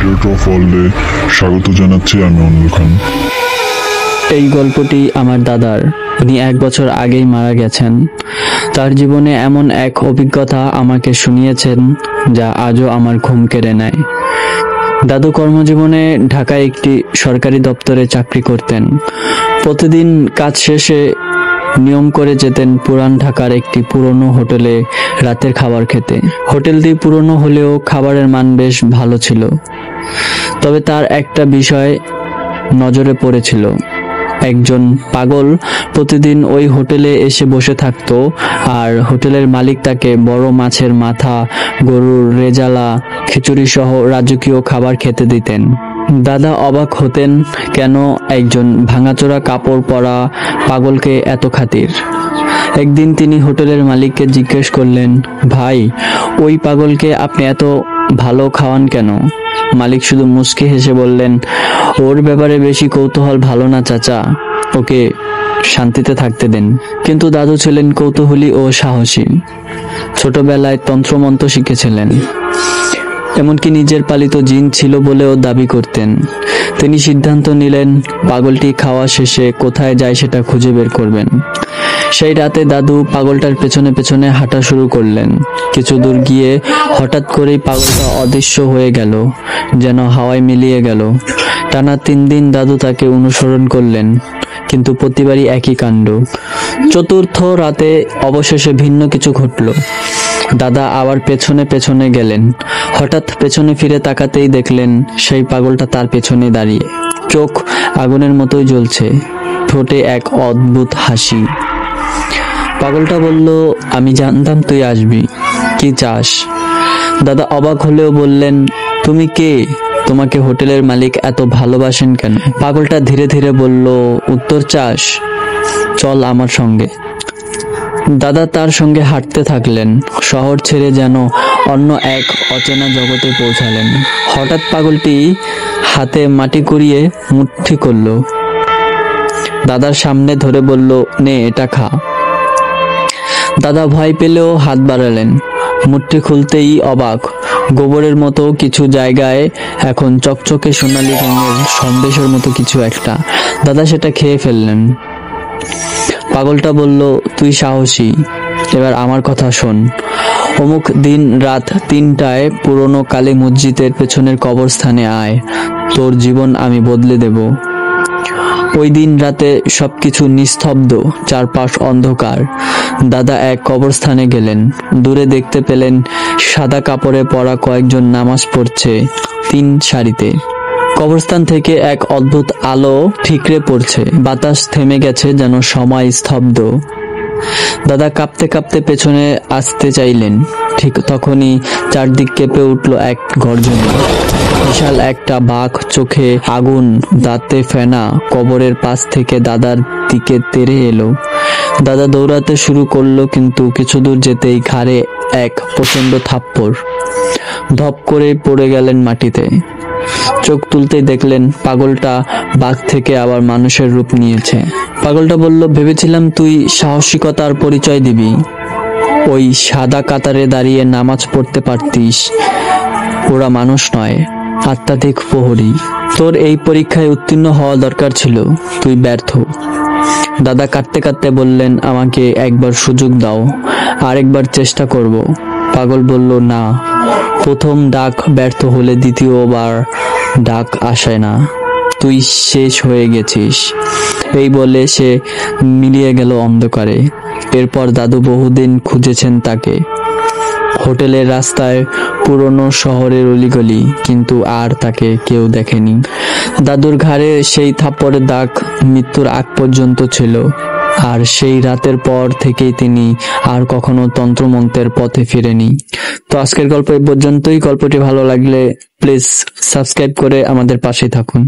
Secret of ওয়ার্ল্ডে স্বাগত জানাচ্ছি আমি অনিল খান। এই গল্পটি আমার দাদার। উনি 1 বছর আগেই মারা গেছেন। তার জীবনে এমন এক অভিজ্ঞতা আমাকে শুনিয়েছেন যা আজও আমার ঘুম কেড়ে নেয়। দাদু কর্মজীবনে ঢাকায় একটি সরকারি দপ্তরে চাকরি করতেন। প্রতিদিন কাজ শেষে নিয়ম করে যেতেন পুরান ঢাকার একটি পুরনো হোটেলে রাতের খাবার খেতে। হোটেলটি পুরনো হলেও খাবারের মান বেশ ভালো ছিল। তবে তার একটা বিষয় নজরে পড়েছিল। একজন পাগল প্রতিদিন ওই হোটেলে এসে বসে থাকতো, আর হোটেলের মালিক তাকে বড় মাছের মাথা, গরুর রেজালা, খিচুড়ি সহ রাজকীয় খাবার খেতে দিতেন। দাদা অবাক হতেন, কেন একজন ভাঙাচোরা কাপড় পরা পাগলকে এত খাতির। একদিন তিনি হোটেলের মালিককে জিজ্ঞেস করলেন, ভাই, ওই পাগলকে আপনি এত ভালো খাওয়ান কেন? মালিক শুধু মুচকি হেসে বললেন, ওর ব্যাপারে বেশি কৌতূহল ভালো না চাচা, ওকে শান্তিতে থাকতে দেন। কিন্তু দাদু ছিলেন কৌতূহলী ও সাহসী। ছোটবেলায় তন্ত্রমন্ত্র শিখেছিলেন, এমনকি নিজের পালিত জিন ছিল বলেও দাবি করতেন। তিনি সিদ্ধান্ত নিলেন পাগলটি খাওয়া শেষে কোথায় যায় সেটা খুঁজে বের করবেন। সেই রাতে দাদু পাগলটার পেছনে পেছনে হাঁটা শুরু করলেন। কিছু দূর গিয়ে হঠাৎ করেই পাগলটা অদৃশ্য হয়ে গেল, যেন হাওয়ায় মিলিয়ে গেল। টানা 3 দিন দাদু তাকে অনুসরণ করলেন, কিন্তু প্রতিবারই একই কাণ্ড। চতুর্থ রাতে অবশেষে ভিন্ন কিছু ঘটল। দাদা আবার পেছনে পেছনে গেলেন। হঠাৎ পেছনে ফিরে তাকাতেই দেখলেন সেই পাগলটা তার পেছনে দাঁড়িয়ে, চোখ আগুনের মতোই জ্বলছে, ঠোঁটে এক অদ্ভুত হাসি। পাগলটা বলল, আমি জানতাম তুই আসবি, কি চাস? দাদা অবাক হলেও বললেন, তুমি কে? তোমাকে হোটেলের মালিক এত ভালোবাসেন কেন? পাগলটা ধীরে ধীরে বলল, উত্তর চাস? চল আমার সঙ্গে। দাদা তার সঙ্গে হাঁটতে থাকলেন। শহর ছেড়ে যেন অন্য এক অচেনা জগতে পৌঁছালেন। হঠাৎ পাগলটি হাতে মাটি কুড়িয়ে মুঠি করল, দাদার সামনে ধরে বলল, নে এটা খা। দাদা ভয় পেলেও হাত বাড়ালেন। মুঠি খুলতেই অবাক, গোবরের মতো কিছু জায়গায় এখন চকচকে সোনালী রঙের সন্দেশের মতো কিছু একটা। দাদা সেটা খেয়ে ফেললেন। পাগলটা বলল, তুই সাহসী, এবার আমার কথা শোন। অমুক দিন রাত 3টায় পুরনো কালী মসজিদের পেছনের কবরস্থানে আয়, তোর জীবন আমি বদলে দেব। ওই দিন রাতে সবকিছু নিস্তব্ধ, চারপাশ অন্ধকার। দাদা এক কবরস্থানে গেলেন। দূরে দেখতে পেলেন সাদা কাপড়ে পরা কয়েকজন নামাজ পড়ছে 3 সারিতে। কবরস্থান থেকে এক অদ্ভুত আলো ঠিকরে পড়ছে। বাতাস থেমে গেছে, যেন সময় স্তব্ধ। দাদা কাঁপতে কাঁপতে পেছনে আসতে চাইলেন। ঠিক তখনই চারদিক কেঁপে উঠল এক গর্জনে। বিশাল একটা বাঘ, চোখে আগুন, দাঁতে ফেনা, কবরের পাশ থেকে দাদার দিকে তেড়ে এলো। দাদা দৌড়াতে শুরু করলো, কিন্তু কিছু দূর যেতেই ঘাড়ে এক প্রচন্ড থাপ্পড়। ধপ করে পড়ে গেলেন মাটিতে। চোখ তুলতেই দেখলেন পাগলটা বাঘ থেকে আবার মানুষের রূপ নিয়েছে। পাগলটা বলল, ভেবেছিলাম তুই সাহসিকতার পরিচয় দিবি, ওই সাদা কাতারে দাঁড়িয়ে নামাজ পড়তে পারতিস। ওরা মানুষ নয়, আত্মাধিক প্রহরী। তোর এই পরীক্ষায় উত্তীর্ণ হওয়া দরকার ছিল, তুই ব্যর্থ। দাদা কাঁদতে কাঁদতে বললেন, আমাকে একবার সুযোগ দাও, আরেকবার চেষ্টা করব। পাগল বলল, না, প্রথম ডাক ব্যর্থ হলে দ্বিতীয়বার ডাক আসে না, তুই শেষ হয়ে গেছিস। এই বলে সে মিলিয়ে গেল অন্ধকারে। এরপর দাদু বহুদিন খুঁজেছেন তাকে, হোটেলের রাস্তায়, পুরনো শহরের অলিগলি, কিন্তু আর তাকে কেউ দেখেনি। দাদুর ঘাড়ে সেই থাপ্পড়ের দাগ মৃত্যুর আগ পর্যন্ত ছিল, আর সেই রাতের পর থেকেই তিনি আর কখনো তন্ত্রমন্ত্রের পথে ফিরেনি। তো আজকের গল্প এই পর্যন্তই। গল্পটি ভালো লাগলে প্লিজ সাবস্ক্রাইব করে আমাদের পাশে থাকুন।